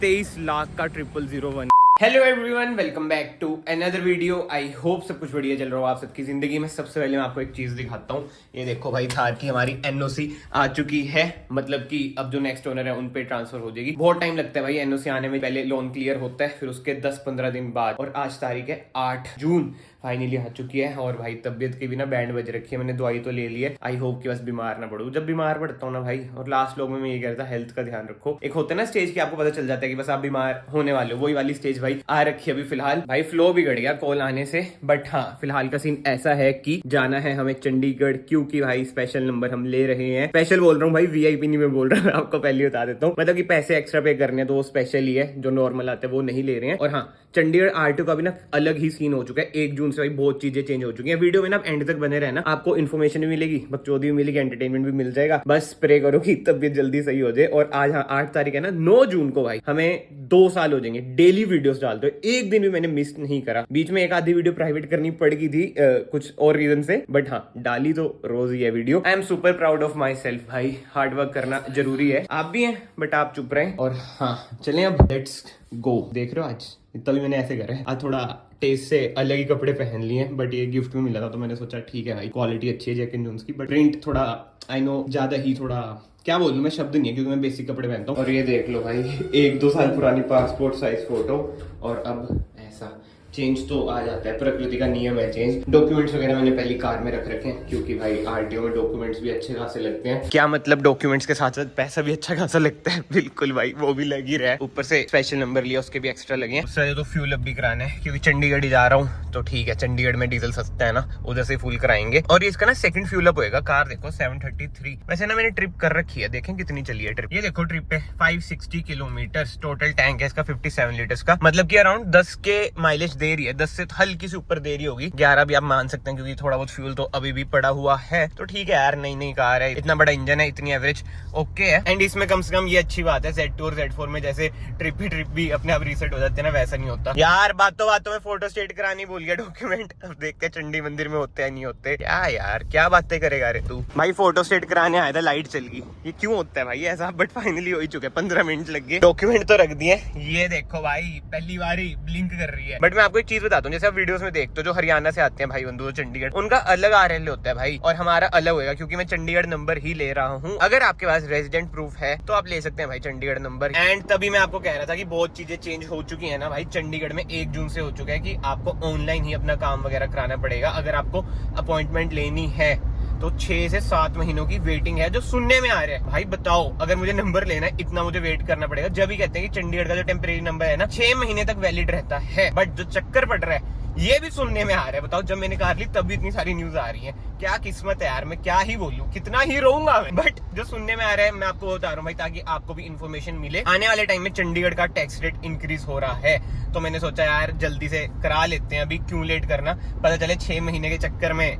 23 लाख का 0001। Hello everyone, welcome back to another video. I hope सब कुछ बढ़िया चल रहा हो आप सबकी जिंदगी में। सबसे पहले मैं आपको एक चीज दिखाता हूँ। ये देखो भाई, थार की हमारी एनओसी आ चुकी है। मतलब कि अब जो नेक्स्ट ओनर है उन पे ट्रांसफर हो जाएगी। बहुत टाइम लगता है भाई एनओसी आने में। पहले लोन क्लियर होता है, फिर उसके 10-15 दिन बाद। और आज तारीख है 8 जून, फाइनली आ चुकी है। और भाई तबियत की भी ना बैंड बज रखी है। मैंने दवाई तो ले ली है। आई होप कि बस बीमार ना पड़ूं। जब बीमार पड़ता हूँ ना भाई, और लास्ट लोग में मैं ये कहता हेल्थ का ध्यान रखो। एक होता है ना स्टेज की, आपको पता चल जाता है कि बस आप बीमार होने वाले हो। वही वाली स्टेज भाई आ रखी है अभी फिलहाल। भाई फ्लो बिगड़ गया कॉल आने से। बट हाँ, फिलहाल का सीन ऐसा है कि जाना है हमें चंडीगढ़, क्योंकि भाई स्पेशल नंबर हम ले रहे हैं। स्पेशल बोल रहा हूँ भाई, वीआईपी नहीं मैं बोल रहा हूँ। आपको पहले बता देता हूँ, मतलब कि पैसे एक्स्ट्रा पे करने हैं तो वो स्पेशल ही है। जो नॉर्मल आते हैं वो नहीं ले रहे हैं। और हाँ, चंडीगढ़ आरटीओ का भी ना अलग ही सीन हो चुका है। 1 जून से भाई बहुत चीजें चेंज हो चुकी हैं। वीडियो में ना एंड तक बने रहना, आपको इन्फॉर्मेशन भी मिलेगी, बकचोदी भी मिलेगी, एंटरटेनमेंट भी मिल जाएगा। बस प्रे करो कि तबियत जल्दी सही हो जाए। और आज हाँ 8 तारीख है ना, 9 जून को भाई हमें 2 साल हो जाएंगे डेली वीडियोस डालते हो। एक दिन भी मैंने मिस नहीं करा। बीच में एक आधी वीडियो प्राइवेट करनी पड़ गई थी कुछ और रीजन से, बट हाँ डाली तो रोज ही है video. I am super proud of my self भाई। हार्ड वर्क करना जरूरी है, आप भी हैं बट आप चुप रहे। और हाँ चलें अब, लेट्स गो। देख रहे हो आज इतना भी मैंने ऐसे करा है। आज थोड़ा टेस्ट से अलग ही कपड़े पहन लिए हैं, बट ये गिफ्ट में मिला था तो मैंने सोचा ठीक है भाई, क्वालिटी अच्छी है जैक एंड जोन्स की। बट प्रिंट थोड़ा आई नो ज्यादा ही, थोड़ा क्या बोलूं मैं, शब्द नहीं है क्योंकि मैं बेसिक कपड़े पहनता हूँ। और ये देख लो भाई, 1-2 साल पुरानी पासपोर्ट साइज फोटो। और अब ऐसा चेंज तो आ जाता है, प्रकृति का नियम है चेंज। डॉक्यूमेंट्स वगैरह मैंने पहली कार में रख रखे हैं, क्योंकि भाई आरटीओ में डॉक्यूमेंट्स भी अच्छे खासे लगते हैं। क्या मतलब, डॉक्यूमेंट्स के साथ साथ पैसा भी अच्छा खासा लगता है। बिल्कुल भाई, वो भी लग ही रहा है। ऊपर से स्पेशल नंबर लिया, उसके भी एक्स्ट्रा लगे हैं। उससे तो फ्यूल अप भी कराना है, क्योंकि चंडीगढ़ ही जा रहा हूँ तो ठीक है। चंडीगढ़ में डीजल सस्ता है ना, उधर से फुल कराएंगे। और इसका ना सेकंड फ्यूल अप होएगा। कार देखो 733। वैसे ना मैंने ट्रिप कर रखी है, देखें कितनी चली है ट्रिप। ये देखो ट्रिप पे 560 किलोमीटर टोटल टैंक है इसका, 57 लीटर्स का। मतलब की अराउंड 10 के माइलेज दे रही है। 10 से हल्की सी ऊपर देरी होगी, 11 भी आप मान सकते हैं, क्योंकि थोड़ा बहुत फ्यूल तो अभी भी पड़ा हुआ है। तो ठीक है यार, नई कार है, इतना बड़ा इंजन है, इतनी एवरेज ओके है। एंड इसमें कम से कम ये अच्छी बात है, Z2 और Z4 में जैसे ट्रिप भी अपने आप रीसेट हो जाते हैं ना, वैसा नहीं होता यार। बातों में फोटो स्टेट करानी भूल गया डॉक्यूमेंट। अब देखते हैं चंडी मंदिर में होते हैं नहीं होते। क्या यार, क्या बातें करेगा रे तू। भाई फोटो स्टेट कराने आया था, लाइट चल गई। ये क्यों होता है भाई ऐसा, बट फाइनली हो ही चुके हैं। 15 मिनट लग गए, डॉक्यूमेंट तो रख दिए। ये देखो भाई, पहली बार ही ब्लिंक कर रही है। बट मैं आपको एक चीज बताता हूँ, जैसे आप वीडियोस में देखते हो, जो हरियाणा से आते हैं भाई बंधु चंडीगढ़, उनका अलग RL होता है भाई, और हमारा अलग होगा, क्योंकि मैं चंडीगढ़ नंबर ही ले रहा हूँ। अगर आपके पास रेजिडेंट प्रूफ है तो आप ले सकते हैं भाई चंडीगढ़ नंबर। एंड तभी मैं आपको कह रहा था कि बहुत चीजें चेंज हो चुकी है ना भाई। चंडीगढ़ में 1 जून से हो चुका है कि आपको ऑनलाइन ही अपना काम वगैरह कराना पड़ेगा। अगर आपको अपॉइंटमेंट लेनी है तो 6 से 7 महीनों की वेटिंग है, जो सुनने में आ रहा है। भाई बताओ, अगर मुझे नंबर लेना है, इतना मुझे वेट करना पड़ेगा। जब भी कहते हैं कि चंडीगढ़ का जो टेम्परेरी नंबर है ना, 6 महीने तक वैलिड रहता है। बट जो चक्कर पड़ रहा है, ये भी सुनने में आ रहा है। बताओ, जब मैंने कार ली तब भी इतनी सारी न्यूज आ रही है। क्या किस्मत है यार, मैं क्या ही बोलूं, कितना ही रोऊंगा मैं। बट जो सुनने में आ रहा है मैं आपको बता रहा हूँ भाई, ताकि आपको भी इन्फॉर्मेशन मिले। आने वाले टाइम में चंडीगढ़ का टैक्स रेट इंक्रीज हो रहा है, तो मैंने सोचा यार जल्दी से करा लेते हैं, अभी क्यों लेट करना। पता चले 6 महीने के चक्कर में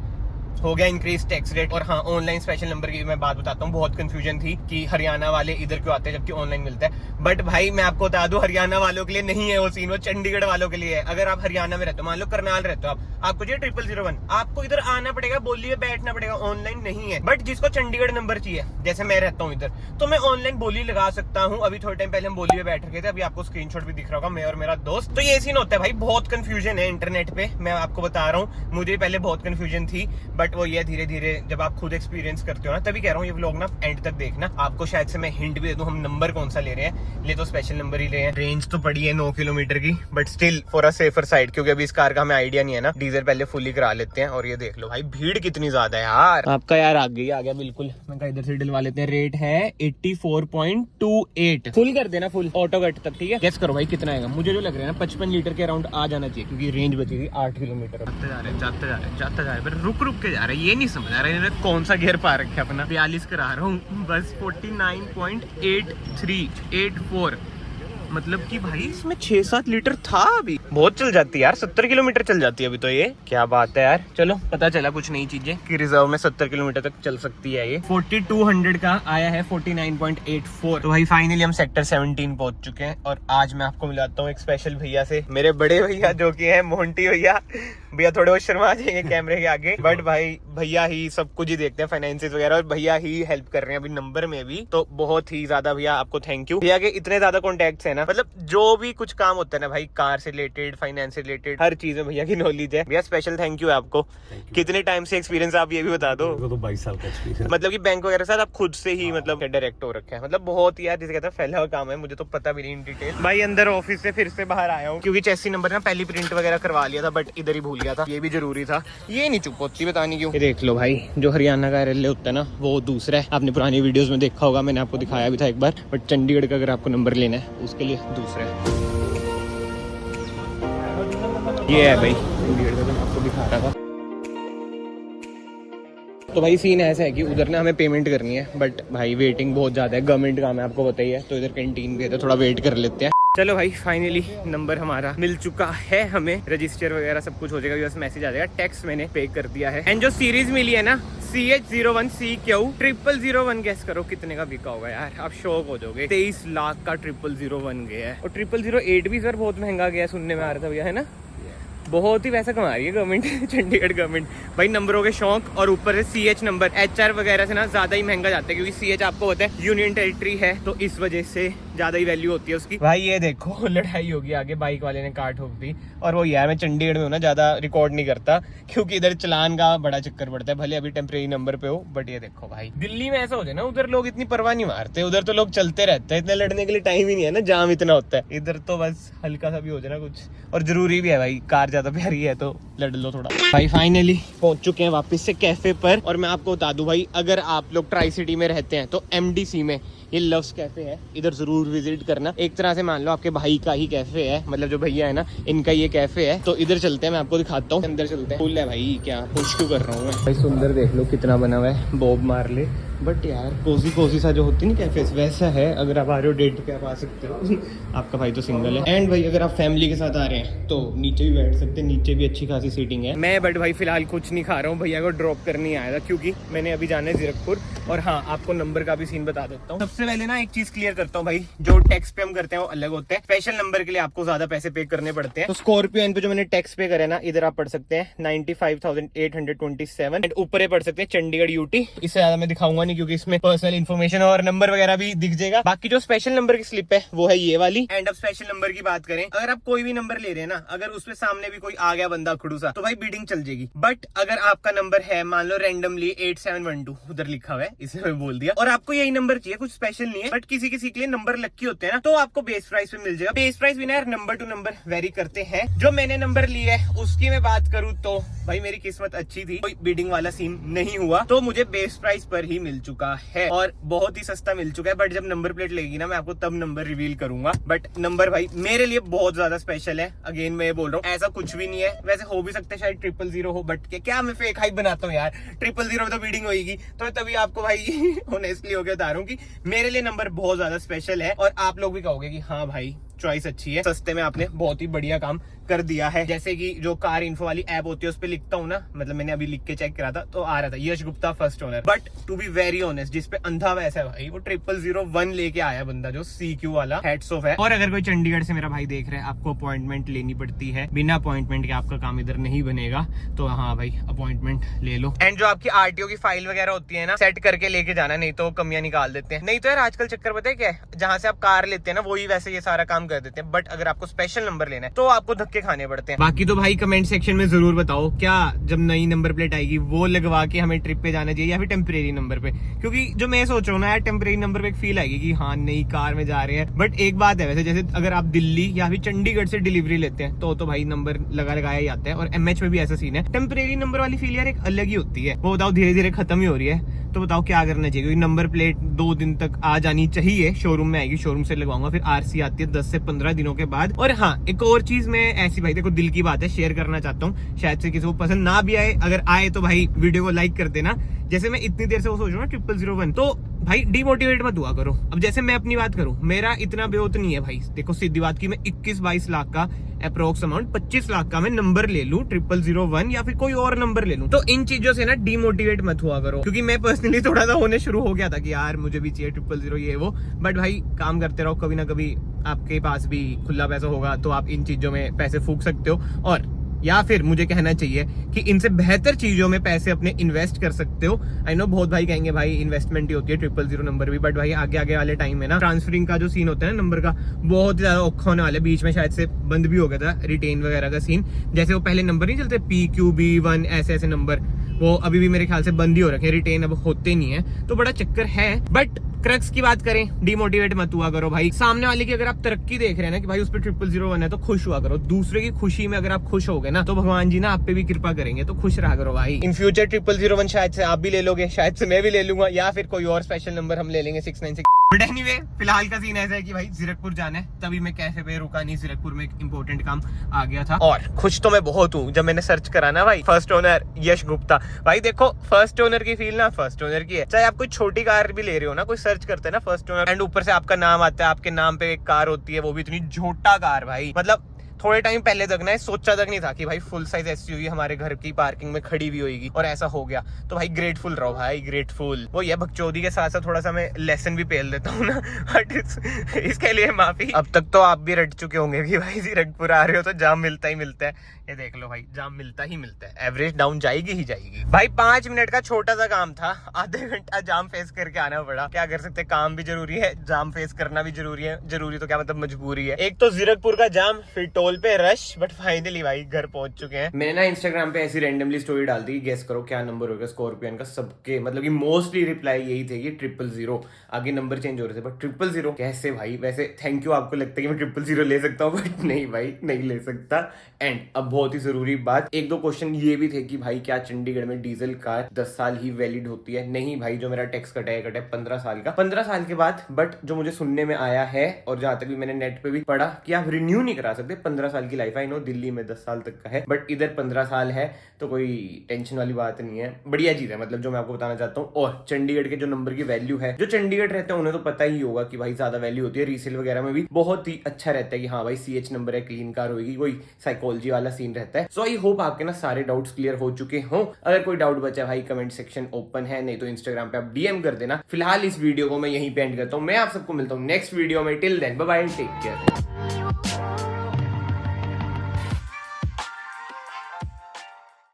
हो गया इंक्रीज टैक्स रेट। और हाँ, ऑनलाइन स्पेशल नंबर की मैं बात बताता हूँ। बहुत कंफ्यूजन थी कि हरियाणा वाले इधर क्यों आते हैं जबकि ऑनलाइन मिलता है। बट भाई मैं आपको बता दूं, हरियाणा वालों के लिए नहीं है वो सीन, वो चंडीगढ़ वालों के लिए है। अगर आप हरियाणा में रहते हो, मान लो करनाल रहते हो, आपको चाहिए 0001, आपको इधर आना पड़ेगा, बोली में बैठना पड़ेगा, ऑनलाइन नहीं है। बट जिसको चंडीगढ़ नंबर चाहिए, जैसे मैं रहता हूँ इधर, तो मैं ऑनलाइन बोली लगा सकता हूँ। अभी थोड़े टाइम पहले हम बोली में बैठ रखे थे, अभी आपको स्क्रीनशॉट भी दिख रहा होगा, मैं और मेरा दोस्त। तो ये सीन होता है भाई, बहुत कंफ्यूजन है इंटरनेट पे, मैं आपको बता रहा हूँ। मुझे पहले बहुत कंफ्यूजन थी, बट वो ये धीरे धीरे जब आप खुद एक्सपीरियंस करते हो ना, तभी कह रहा हूँ ये व्लॉग ना एंड तक देखना। आपको शायद से मैं हिंट भी दे दूं, हम नंबर कौन सा ले रहे हैं। ले तो स्पेशल नंबर ही ले हैं। रेंज तो पड़ी है 9 किलोमीटर की, but still for a safer side, क्योंकि अभी इस कार का हमें आइडिया नहीं है ना। डीजल पहले फुली करा लेते हैं। और ये देख लो भाई, भीड़ कितनी ज्यादा है यार। आपका यार आ गया बिल्कुल। मैं कहा इधर से डलवा लेते हैं। रेट है 84.28। फुल कर देना, फुल ऑटो कट तक, ठीक है। गेस करो भाई कितना आएगा। मुझे जो लग रहा है ना 55 लीटर के अराउंड आ जाना चाहिए, क्योंकि रेंज बची थी 8 किलोमीटर। जाते जा रहे रुक के जा रहे। ये नहीं समझ आ रहा है कौन सा गियर पा रखे अपना। 42 करा रहा हूँ बस। 49.8384, मतलब कि भाई इसमें 6-7 लीटर था। अभी बहुत चल जाती है यार, 70 किलोमीटर चल जाती है अभी तो। ये क्या बात है यार। चलो पता चला कुछ नई चीजें कि रिजर्व में 70 किलोमीटर तक चल सकती है ये। 4200 का आया है 49.84। तो भाई फाइनली हम सेक्टर 17 पहुंच चुके हैं। और आज मैं आपको मिलाता हूँ एक स्पेशल भैया से, मेरे बड़े भैया जो कि है मोंटी भैया। भैया थोड़े बहुत शर्मा जाएंगे कैमरे के आगे, बट भाई भैया ही सब कुछ ही देखते हैं, फाइनेंसिस वगैरह, और भैया ही हेल्प कर रहे हैं अभी नंबर में भी। तो बहुत ही ज्यादा भैया आपको थैंक यू। भैया के इतने ज्यादा कॉन्टेक्ट्स है ना, मतलब जो भी कुछ काम होता है ना भाई, कार से रिलेटेड, फाइनेंस से रिलेटेड, हर चीज में भैया की नॉलेज है। भैया स्पेशल थैंक यू आपको। कितने टाइम से एक्सपीरियंस आप ये भी बता दो? तो 22 साल का एक्सपीरियंस। मतलब कि बैंक वगैरह साथ आप खुद से ही मतलब डायरेक्ट हो रखे हैं, मतलब बहुत ही यार जिसे कहता है फैला हुआ काम है, मुझे तो पता भी नहीं इन डिटेल। भाई अंदर ऑफिस से फिर से बाहर आया हूँ क्योंकि चेसी नंबर ना पहली प्रिंट वगैरह करवा लिया था, बट इधर ही भूल गया था, ये भी जरूरी था। ये नहीं चुप होती, पता नहीं क्यों। ये देख लो भाई, जो हरियाणा का रेलवे होता है ना वो दूसरा है, आपने पुरानी वीडियोस में देखा होगा, मैंने आपको दिखाया भी था एक बार, बट चंडीगढ़ का अगर आपको नंबर लेना है उसके लिए दूसरा है। ये है भाई चंडीगढ़ का, मैं आपको दिखा रहा था। तो भाई सीन ऐसा है कि उधर ना हमें पेमेंट करनी है, बट भाई वेटिंग बहुत ज़्यादा है, गवर्नमेंट काम है आपको बताइए, तो इधर कैंटीन भी है तो थोड़ा वेट कर लेते हैं। चलो भाई फाइनली नंबर हमारा मिल चुका है, हमें रजिस्टर वगैरह सब कुछ हो जाएगा, बस मैसेज आ जाएगा, टैक्स मैंने पे कर दिया है। एंड जो सीरीज मिली है ना CH01CQ 0001, गेस करो कितने का बिका होगा यार, आप शॉक हो जाओगे। 23 लाख का 0001 गया है, और 0008 भी सर बहुत महंगा गया सुनने में आ रहा था भैया, है ना? बहुत ही पैसा कमा रही है गवर्नमेंट चंडीगढ़ गवर्नमेंट भाई, नंबरों के शौक, और ऊपर से CH नंबर HR वगैरह से ना ज्यादा ही महंगा जाता है, क्योंकि CH आपको होता है यूनियन टेरिटरी है, तो इस वजह से ज्यादा ही वैल्यू होती है उसकी। भाई ये देखो लड़ाई होगी आगे, बाइक वाले ने काट ठोक दी, और वो यार मैं चंडीगढ़ में हूँ ना, ज्यादा रिकॉर्ड नहीं करता क्योंकि इधर चलान का बड़ा चक्कर पड़ता है, भले अभी टेम्परेरी नंबर पे हो, बट ये देखो भाई दिल्ली में ऐसा हो जाए ना, उधर लोग इतनी परवाह नहीं मारते, उधर तो लोग चलते रहते हैं, इतने लड़ने के लिए टाइम ही नहीं है ना, जाम इतना होता है। इधर तो बस हल्का सा भी हो जाए ना कुछ, और जरूरी भी है भाई, कार ज्यादा प्यारी है तो लड़ लो थोड़ा। भाई फाइनली पहुंच चुके हैं वापस से कैफे पर, और मैं आपको बता दूं भाई, अगर आप लोग ट्राई सिटी में रहते हैं तो MDC में ये लव्स कैफे है, इधर जरूर विजिट करना। एक तरह से मान लो आपके भाई का ही कैफे है, मतलब जो भैया है ना इनका ये कैफे है, तो इधर चलते हैं, मैं आपको दिखाता हूँ, अंदर चलते हैं। फुल है भाई, क्या पुश क्यों कर रहा हूँ मैं भाई, सुंदर देख लो कितना बना हुआ है, बॉब मार्ले, बट यार कोजी सा जो होती है ना कैफे वैसा है। अगर आप आ रहे हो डेट पे आप आ सकते हो आपका भाई तो सिंगल है। एंड भाई अगर आप फैमिली के साथ आ रहे हैं तो नीचे भी बैठ सकते हैं, नीचे भी अच्छी खासी सीटिंग है। मैं बट भाई फिलहाल कुछ नहीं खा रहा हूँ, भैया को ड्रॉप करने आया था क्योंकि मैंने अभी जाना है जीरकपुर। और हाँ, आपको नंबर का भी सीन बता देता हूँ। सबसे पहले ना एक चीज क्लियर करता हूँ भाई, जो टैक्स पे हम करते हैं वो अलग होता है, स्पेशल नंबर के लिए आपको ज्यादा पैसे पे करने पड़ते हैं। तो स्कॉर्पियो एन पे जो मैंने टैक्स पे करे ना, इधर आप पढ़ सकते हैं 95,827, एंड ऊपर पढ़ सकते हैं चंडीगढ़ UT। इससे ज्यादा मैं दिखाऊंगा नहीं क्योंकि इसमें पर्सनल इन्फॉर्मेशन और नंबर वगैरह भी दिख जाएगा। बाकी जो स्पेशल नंबर की स्लिप है वो है ये वाली। एंड अब स्पेशल नंबर की बात करें, अगर आप कोई भी नंबर ले रहे हैं ना, अगर उसमें सामने भी कोई आ गया बंदा खड़ूसा, तो भाई बीडिंग चल जाएगी। बट अगर आपका नंबर है मान लो रैंडमली 8712 उधर लिखा हुआ है, इसलिए मैं बोल दिया, और आपको यही नंबर चाहिए, कुछ स्पेशल नहीं है, बट किसी किसी के लिए नंबर लकी होते हैं ना, तो आपको बेस प्राइस पे मिल जाएगा। बेस प्राइस भी ना यार नंबर टू नंबर वेरी करते हैं। जो मैंने नंबर लिया है उसकी मैं बात करूँ तो भाई मेरी किस्मत अच्छी थी, कोई बीडिंग वाला सीन नहीं हुआ, तो मुझे बेस प्राइस पर ही मिल चुका है, और बहुत ही सस्ता मिल चुका है। बट जब नंबर प्लेट लगेगी ना, मैं आपको तब नंबर रिवील करूंगा। बट नंबर भाई मेरे लिए बहुत ज्यादा स्पेशल है, अगेन मैं ये बोल रहा हूँ, ऐसा कुछ भी नहीं है। वैसे हो भी सकता है शायद 000 हो, बट क्या मैं फेक हाइप बनाता हूँ यार, 000 में तो बीडिंग होगी, तो मैं तभी आपको भाई ऑनेस्टली होकर बता रहा हूँ कि मेरे लिए नंबर बहुत ज्यादा स्पेशल है। और आप लोग भी कहोगे कि हाँ भाई चॉइस अच्छी है, सस्ते में आपने बहुत ही बढ़िया काम कर दिया है। जैसे कि जो कार इन्फो वाली ऐप होती है उस पे लिखता हूँ ना, मतलब मैंने अभी लिख के चेक करा था तो आ रहा था Yash Gupta first owner. But to be very honest, जिस पे अंधा वैसा है भाई, वो 0001 लेके आया बंदा, जो CQ वाला, हेड्स ऑफ है। और अगर कोई चंडीगढ़ से मेरा भाई देख रहा है, आपको अपॉइंटमेंट लेनी पड़ती है, बिना अपॉइंटमेंट के आपका काम इधर नहीं बनेगा, तो हाँ भाई अपॉइंटमेंट ले लो। एंड जो आपकी RTO की फाइल वगैरह होती है ना, सेट करके लेके जाना, नहीं तो कमियां निकाल देते हैं। नहीं तो यार आजकल चक्कर पता है क्या है, जहाँ से आप कार लेते हैं ना वही वैसे ये सारा काम कर देते हैं, बट अगर आपको स्पेशल नंबर लेना है तो आपको धक्के खाने पड़ते हैं। बाकी तो भाई कमेंट सेक्शन में जरूर बताओ, क्या जब नई नंबर प्लेट आएगी वो लगवा के हमें ट्रिप पे जाना चाहिए या फिर टेम्परेरी नंबर पे? क्योंकि जो मैं सोच रहा हूँ ना यार, टेम्परेरी नंबर पे एक फील आएगी कि हाँ नई कार में जा रहे हैं। बट एक बात है वैसे, जैसे अगर आप दिल्ली या फिर चंडीगढ़ से डिलीवरी लेते हैं तो भाई नंबर लगाया ही आता है, और MH में भी ऐसा सीन है। टेम्परेरी नंबर वाली फील यार एक अलग ही होती है। वो बताओ धीरे धीरे खत्म ही हो रही है, तो बताओ क्या करना चाहिए? क्योंकि नंबर प्लेट 2 दिन तक आ जानी चाहिए, शोरूम में आएगी, शोरूम से लगवाऊंगा, फिर RC आती है 10 से 15 दिनों के बाद। और हाँ, एक और चीज मैं ऐसी भाई देखो दिल की बात है शेयर करना चाहता हूँ, शायद से किसी को पसंद ना भी आए, अगर आए तो भाई वीडियो को लाइक कर देना। जैसे मैं इतनी देर से वो सोच रहा हूँ 0001, तो भाई डिमोटिवेट मत हुआ करो। अब जैसे मैं अपनी बात करूं, मेरा इतना बेहोत नहीं है भाई, देखो सीधी बात की मैं 21-22 लाख का अप्रोक्स अमाउंट, 25 लाख का मैं नंबर ले लूं 0001 या फिर कोई और नंबर ले लूं, तो इन चीजों से ना डिमोटिवेट मत हुआ करो। क्योंकि मैं पर्सनली थोड़ा सा होने शुरू हो गया था कि यार मुझे भी चाहिए 000 ये वो, बट भाई काम करते रहो, कभी ना कभी आपके पास भी खुला पैसा होगा तो आप इन चीजों में पैसे फूंक सकते हो। और या फिर मुझे कहना चाहिए कि इनसे बेहतर चीजों में पैसे अपने इन्वेस्ट कर सकते हो। आई नो बहुत भाई कहेंगे भाई इन्वेस्टमेंट ही होती है 000 नंबर भी, बट भाई आगे आगे वाले टाइम में ना ट्रांसफरिंग का जो सीन होता है ना नंबर का, बहुत ही ज्यादा औखा होने वाला है। बीच में शायद से बंद भी हो गया था रिटेन वगैरह का सीन, जैसे वो पहले नंबर नहीं चलते PQB1 ऐसे ऐसे नंबर, वो अभी भी मेरे ख्याल से बंद ही हो रखे हैं, रिटेन अब होते नहीं है, तो बड़ा चक्कर है। बट क्रक्स की बात करें, डिमोटिवेट मत हुआ करो भाई। सामने वाले की अगर आप तरक्की देख रहे हैं ना कि भाई उस पर 000 है तो खुश हुआ करो। दूसरे की खुशी में अगर आप खुश होगे ना तो भगवान जी ना आप पे भी कृपा करेंगे, तो खुश रहा करो भाई। इन फ्यूचर 000 शायद से आप भी ले लोगे, शायद से मैं भी ले लूंगा, या फिर कोई और स्पेशल नंबर हम ले लेंगे 696। बट एनीवे फिलहाल का सीन ऐसा है कि भाई जीरकपुर जाना है, तभी मैं कैफे पे रुका नहीं, जीरकपुर में एक इंपॉर्टेंट काम आ गया था। और खुश तो मैं बहुत हूँ, जब मैंने सर्च करा ना भाई फर्स्ट ओनर यश गुप्ता, भाई देखो फर्स्ट ओनर की फील ना फर्स्ट ओनर की है। चाहे आप कोई छोटी कार भी ले रहे हो ना, कोई सर्च करते हैं ना फर्स्ट ओनर एंड ऊपर से आपका नाम आता है, आपके नाम पे एक कार होती है, वो भी इतनी झोटा कार भाई। मतलब थोड़े टाइम पहले तक ना सोचा तक नहीं था कि भाई फुल साइज SUV हमारे घर की पार्किंग में खड़ी भी होगी, और ऐसा हो गया। तो भाई ग्रेटफुल रहो भाई, ग्रेटफुल। वो ये बकचोदी के साथ साथ थोड़ा सा मैं लेसन भी पेल देता हूँ ना, बट इसके लिए माफी। अब तक तो आप भी रट चुके होंगे कि भाई जीरकपुर आ रहे हो तो जाम मिलता ही मिलता है। ये देख लो भाई जाम मिलता ही मिलता है, एवरेज डाउन जाएगी ही जाएगी भाई। 5 मिनट का छोटा सा काम था, आधे घंटा जाम फेस करके आना पड़ा। क्या कर सकते, काम भी जरूरी है, जाम फेस करना भी जरूरी है। जरूरी तो क्या मतलब मजबूरी है। एक तो जीरकपुर का जाम, फिर टोल पे रश, बट फाइनली भाई घर पहुंच चुके हैं। मैंने ना इंस्टाग्राम पे ऐसी रैंडमली स्टोरी डाल दी, गेस करो क्या नंबर होगा स्कॉर्पियन का। सबके मतलब कि मोस्टली रिप्लाई यही थे कि 000। आगे नंबर चेंज हो रहे थे, बट 000 कैसे भाई। वैसे थैंक यू, आपको लगता है कि मैं 000 ले सकता हूँ, बट नहीं भाई नहीं ले सकता। एंड अब बहुत ही जरूरी बात, 1-2 क्वेश्चन ये भी थे कि भाई क्या चंडीगढ़ में डीजल कार 10 साल ही वैलिड होती है? नहीं भाई, जो मेरा टैक्स कटा है 15 साल का, 15 साल के बाद। बट जो मुझे सुनने में आया है और जहां तक भी मैंने नेट पे भी पढ़ा कि आप रिन्यू नहीं करा सकते 15 साल की लाइफ। आई नो दिल्ली में 10 साल तक का है, बट इधर 15 साल है, तो कोई टेंशन वाली बात नहीं है। बढ़िया चीज है मतलब जो मैं आपको बताना चाहता हूँ। और चंडीगढ़ के जो नंबर की वैल्यू है, जो चंडीगढ़ रहते हैं उन्हें तो पता ही होगा कि भाई ज्यादा वैल्यू होती है। रीसेल वगैरह में भी बहुत ही अच्छा रहता है कि हाँ भाई CH नंबर है, क्लीन कार होगी, कोई साइकोलॉजी वाला सीन रहता है। सो आई होप आपके ना सारे डाउट्स क्लियर हो चुके हों। अगर कोई डाउट बचा भाई कमेंट सेक्शन ओपन है, नहीं तो इंस्टाग्राम पे आप DM कर देना। फिलहाल इस वीडियो को मैं यहीं पे एंड करता हूँ। मैं आप सबको मिलता हूँ नेक्स्ट वीडियो में। Till then bye bye, take care.